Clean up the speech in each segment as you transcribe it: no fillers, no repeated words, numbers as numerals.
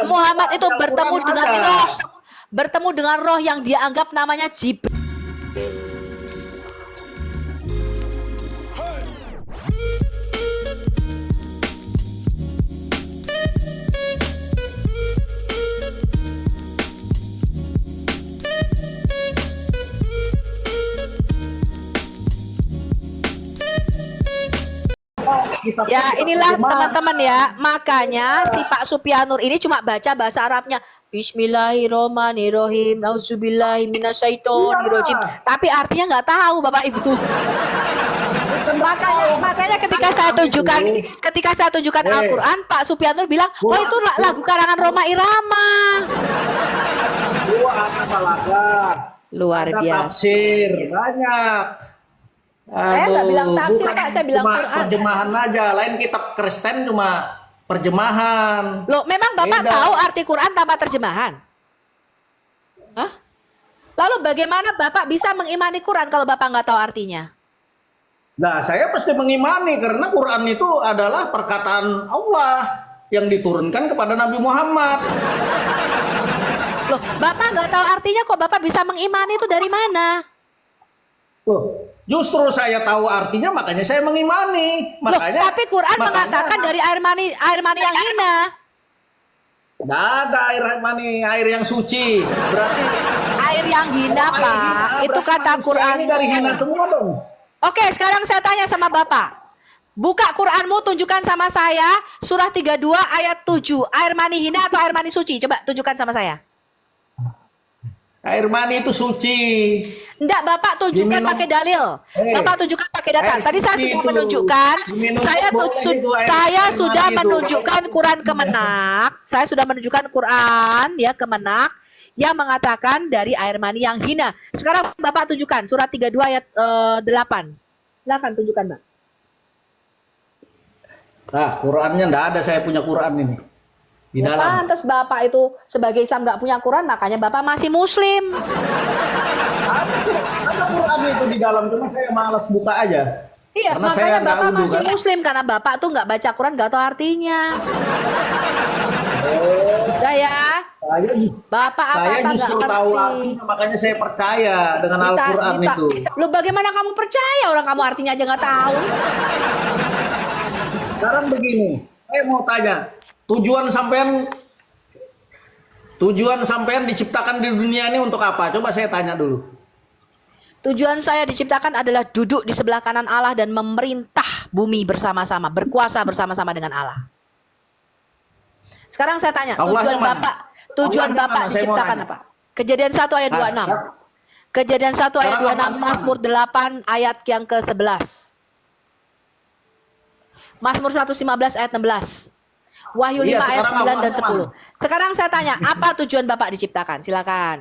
Muhammad itu bertemu Al-Quran dengan ada. roh. Bertemu dengan roh yang dia anggap namanya Jibril. Ya, inilah teman-teman ya. Makanya si Pak Supianur ini cuma baca bahasa Arabnya. Bismillahirrahmanirrahim. Nauzubillahi minasyaitonirrajim. Tapi artinya nggak tahu Bapak Ibu. Makanya ketika saya tunjukkan Al-Qur'an, Pak Supianur bilang, "Oh, itu lagu karangan Rhoma Irama." Luar Ada biasa. tafsir banyak. Saya nggak bilang tafsir, bukan Pak, saya bilang cuma Quran. terjemahan aja. Lain kitab Kristen cuma terjemahan. Loh, memang Bapak Beda. tahu arti Quran tanpa terjemahan? Hah? Lalu bagaimana Bapak bisa mengimani Quran kalau Bapak nggak tahu artinya? Nah, saya pasti mengimani karena Quran itu adalah perkataan Allah yang diturunkan kepada Nabi Muhammad. Loh, Bapak nggak tahu artinya kok Bapak bisa mengimani itu dari mana? Loh, justru saya tahu artinya makanya saya mengimani. Loh, Makanya tapi Quran mengatakan dari air mani yang hina. nggak ada air mani, air yang suci. Berarti Air yang hina, air Pak. hina, Itu berarti kata manusia Quran. ini dari hina semua dong. Oke, sekarang saya tanya sama Bapak. Buka Quranmu, tunjukkan sama saya surah 32 ayat 7. Air mani hina atau air mani suci? Coba tunjukkan sama saya. Air mani itu suci. Enggak, Bapak tunjukkan Diminum. pakai dalil. Bapak tunjukkan pakai data. Air Tadi saya suci sudah itu. menunjukkan, Diminum saya boleh itu air sudah mani itu. menunjukkan Quran Kemenak. Saya sudah menunjukkan Quran ya Kemenak yang mengatakan dari air mani yang hina. Sekarang Bapak tunjukkan surat 32 ayat 8. Silakan tunjukkan, Mbak. Nah, Qurannya enggak ada, saya punya Quran ini. Di Ya, dalam. pantas Bapak itu sebagai Islam nggak punya Quran, makanya Bapak masih Muslim. Ada Quran itu di dalam, cuma saya malas buka aja. Iya, Karena saya makanya nggak Bapak udu, masih kan? Muslim karena Bapak tuh nggak baca Quran, nggak tahu artinya. Udah ya, Bapak Saya apa-apa nggak justru tahu ngerti. artinya, makanya saya percaya dengan Al-Quran itu. Lu bagaimana kamu percaya orang kamu artinya aja nggak tahu? Sekarang begini, saya mau tanya, tujuan sampean diciptakan di dunia ini untuk apa? Coba saya tanya dulu. Tujuan saya diciptakan adalah duduk di sebelah kanan Allah dan memerintah bumi bersama-sama, berkuasa bersama-sama dengan Allah. Sekarang saya tanya, Allahnya mana? tujuan Allahnya Bapak mana? Saya mau diciptakan nanya. apa? Kejadian 1 ayat 26. Kejadian 1 ayat Sekarang 26, Allahnya Mazmur 8 ayat yang ke-11. Mazmur 115 ayat 16. Wahyu 5 Iya, ayat sekarang 9 dan Allahnya 10. Sekarang saya tanya, apa tujuan Bapak diciptakan? Silakan.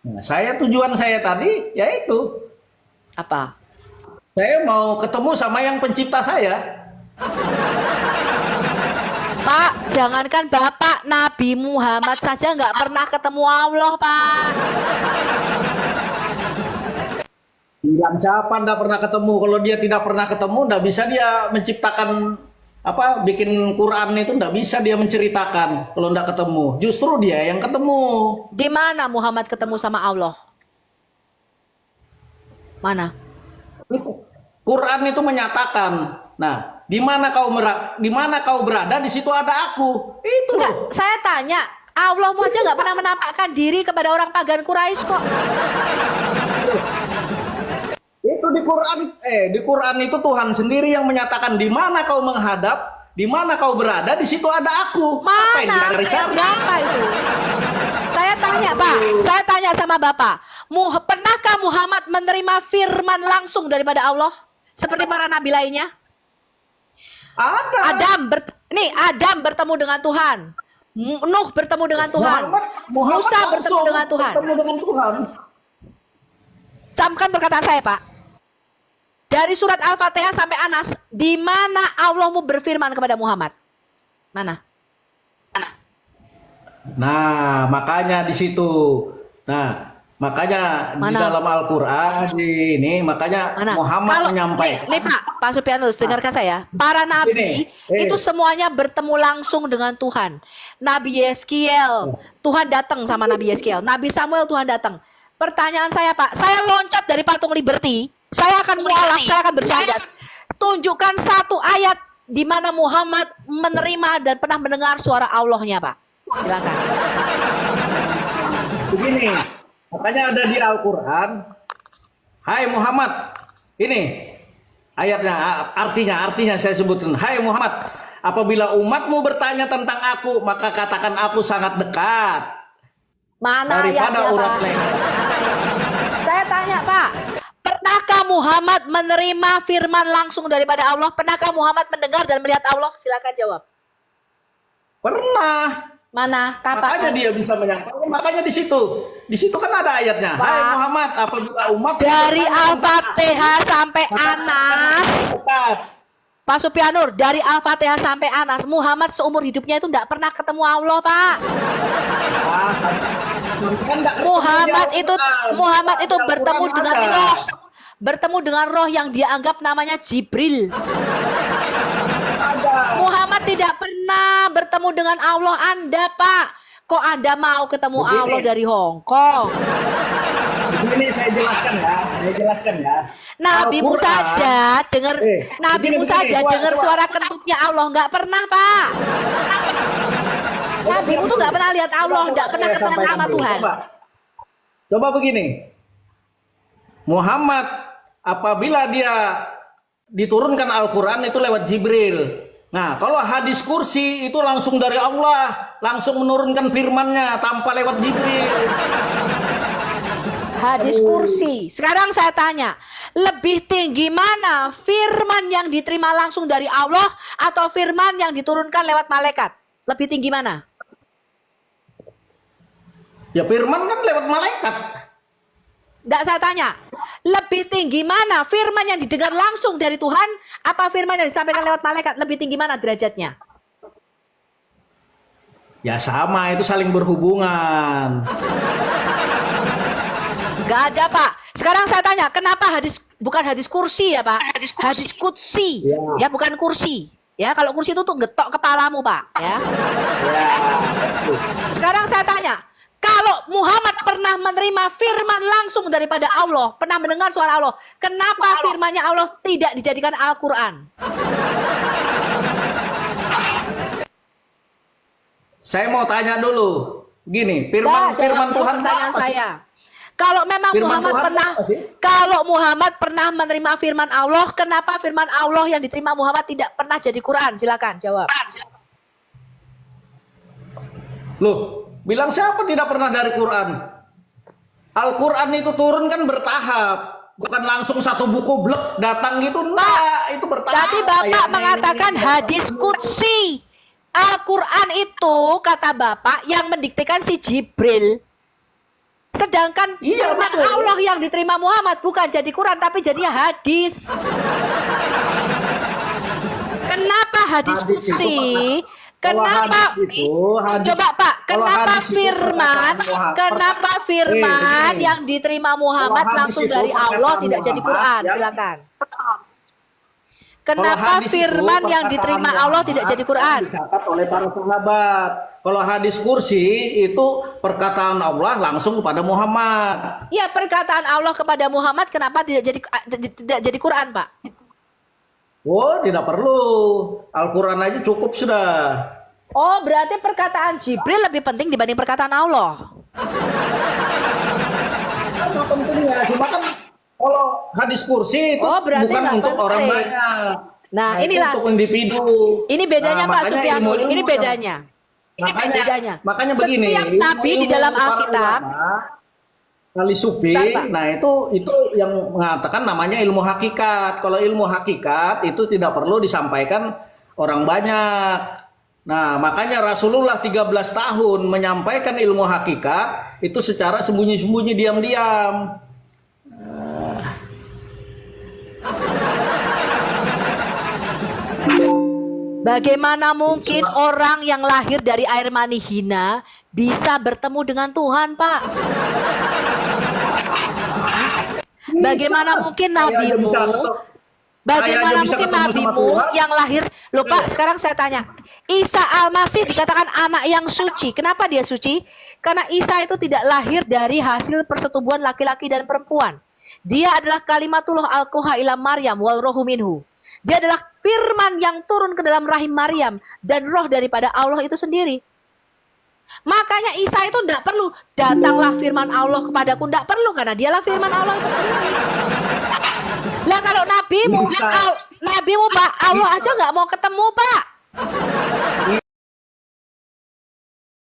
Nah, tujuan saya tadi yaitu Apa? saya mau ketemu sama yang pencipta saya. Pak, jangankan Bapak, Nabi Muhammad saja nggak pernah ketemu Allah, Pak. Bilang siapa ndak pernah ketemu? Kalau dia tidak pernah ketemu, ndak bisa dia menciptakan bikin Quran itu, ndak bisa dia menceritakan kalau ndak ketemu. Justru dia yang ketemu. Di mana Muhammad ketemu sama Allah? Mana? Quran itu menyatakan, nah, di mana kau berada, di situ ada aku. Itu Enggak, loh. saya tanya, Allah aja nggak pernah menampakkan diri kepada orang pagan Quraisy kok. Itu di Quran itu Tuhan sendiri yang menyatakan di mana kau menghadap, di mana kau berada, di situ ada aku. Apa yang Mana? dicari-cari? Berapa itu? Saya tanya, Pak. Saya tanya sama Bapak. Pernahkah Muhammad menerima firman langsung daripada Allah? Seperti para nabi lainnya? Ada. Adam bertemu dengan Tuhan. Nuh bertemu dengan Tuhan. Muhammad Musa bertemu langsung dengan Tuhan. bertemu dengan Tuhan. Camkan perkataan saya, Pak. Dari surat Al-Fatihah sampai Anas, di mana Allah mau berfirman kepada Muhammad? Mana? Nah, makanya di situ. Nah, makanya di Mana? dalam Al-Qur'an ini makanya Mana? Muhammad Kalau- menyampaikan nih, Pak. Pak Supianus, dengarkan saya. Para nabi itu semuanya bertemu langsung dengan Tuhan. Nabi Yeskiel, Tuhan datang sama Nabi Yeskiel. Nabi Samuel, Tuhan datang. Pertanyaan saya, Pak, saya loncat dari patung Liberty, saya akan mualaf, saya akan bersyahadat. Tunjukkan satu ayat di mana Muhammad menerima dan pernah mendengar suara Allahnya, Pak. Silakan. Begini, makanya ada di Al-Quran. Hai Muhammad, ini ayatnya, artinya saya sebutkan. Hai Muhammad, apabila umatmu bertanya tentang aku, maka katakan aku sangat dekat. Mana daripada ayatnya, urat Pak? leher. Saya tanya, Pak, pernahkah Muhammad menerima firman langsung daripada Allah? Pernahkah Muhammad mendengar dan melihat Allah? Silakan jawab. Pernah. Mana? Makanya Katakan. dia bisa menyampaikan. Makanya di situ kan ada ayatnya. Pak, Hai Muhammad, apabila umat dari Al-Fatihah sampai Anas, Pak Supianur, dari Al-Fatihah sampai Anas, Muhammad seumur hidupnya itu tidak pernah ketemu Allah, Pak. Muhammad itu bertemu dengan roh, bertemu dengan roh yang dia anggap namanya Jibril. Muhammad tidak pernah bertemu dengan Allah. Anda, Pak, kok Anda mau ketemu Allah dari Hong Kong? Ini saya jelaskan ya. Nabimu saja dengar, nabimu saja dengar suara kentutnya Allah, nggak pernah, Pak. Nabimu tuh nggak pernah lihat Allah, nggak pernah ketemu sama Tuhan. Coba begini, Muhammad apabila dia diturunkan Al-Quran itu lewat Jibril. Nah, kalau hadis kursi itu langsung dari Allah, langsung menurunkan firman-Nya tanpa lewat Jibril. Hadis kursi. Sekarang saya tanya, lebih tinggi mana firman yang diterima langsung dari Allah atau firman yang diturunkan lewat malaikat? Lebih tinggi mana? Ya firman kan lewat malaikat. Enggak, saya tanya, lebih tinggi mana firman yang didengar langsung dari Tuhan apa firman yang disampaikan lewat malaikat? Lebih tinggi mana derajatnya? Ya sama, itu saling berhubungan. Enggak ada, Pak. Sekarang saya tanya, kenapa bukan hadis kursi ya, Pak? Hadis kutsi. Ya, bukan kursi. Ya, kalau kursi itu tuh getok kepalamu, Pak. Ya. Sekarang saya tanya, kalau Muhammad pernah menerima firman langsung daripada Allah, pernah mendengar suara Allah, kenapa firmannya Allah tidak dijadikan Al-Quran? Saya mau tanya dulu, gini, firman Tuhan pertanyaan saya. Kalau memang Muhammad pernah menerima firman Allah, kenapa firman Allah yang diterima Muhammad tidak pernah jadi Quran? Silakan jawab. Loh, bilang siapa tidak pernah dari Quran? Al-Quran itu turun kan bertahap, bukan langsung satu buku blek datang gitu. Enggak, itu bertahap. Tadi Bapak mengatakan hadis qudsi. Al-Quran itu kata Bapak yang mendiktekan si Jibril. Sedangkan firman Allah yang diterima Muhammad bukan jadi Quran tapi jadinya hadis. Kenapa hadis qudsi? Kenapa? Coba Pak, kenapa firman yang diterima Muhammad langsung dari Allah tidak jadi Quran? Silakan. Kenapa firman yang diterima Allah tidak jadi Quran? Dicatat oleh para sahabat. Kalau hadis kursi itu perkataan Allah langsung kepada Muhammad. Ya, perkataan Allah kepada Muhammad kenapa tidak jadi Quran, Pak? Oh, tidak perlu. Al-Quran aja cukup sudah. Oh, berarti perkataan Jibril lebih penting dibanding perkataan Allah. Apa pentingnya? Cuma kan kalau hadis kursi itu bukan untuk orang banyak. Nah, inilah untuk individu. Ini bedanya Pak Supianur. Ini bedanya. Makanya begini. Setiap nabi di dalam Alkitab kali supi, nah itu yang mengatakan namanya ilmu hakikat. Kalau ilmu hakikat itu tidak perlu disampaikan orang banyak. Nah, makanya Rasulullah 13 tahun menyampaikan ilmu hakikat itu secara sembunyi-sembunyi, diam-diam. Bagaimana mungkin orang yang lahir dari air mani hina bisa bertemu dengan Tuhan, Pak? Bagaimana mungkin nabimu Bagaimana bisa mungkin ketemu sama nabimu Tuhan. yang lahir? Loh Pak, sekarang saya tanya. Isa Al-Masih dikatakan anak yang suci. Kenapa dia suci? Karena Isa itu tidak lahir dari hasil persetubuhan laki-laki dan perempuan. Dia adalah kalimatullah alquha ila Maryam wal rohu minhu. Dia adalah firman yang turun ke dalam rahim Maryam dan roh daripada Allah itu sendiri. Makanya Isa itu tidak perlu datanglah firman Allah kepadaku, tidak perlu karena dialah firman Allah itu sendiri. Lah kalau nabimu, Bisa. nabimu Pak, Allah aja nggak mau ketemu Pak.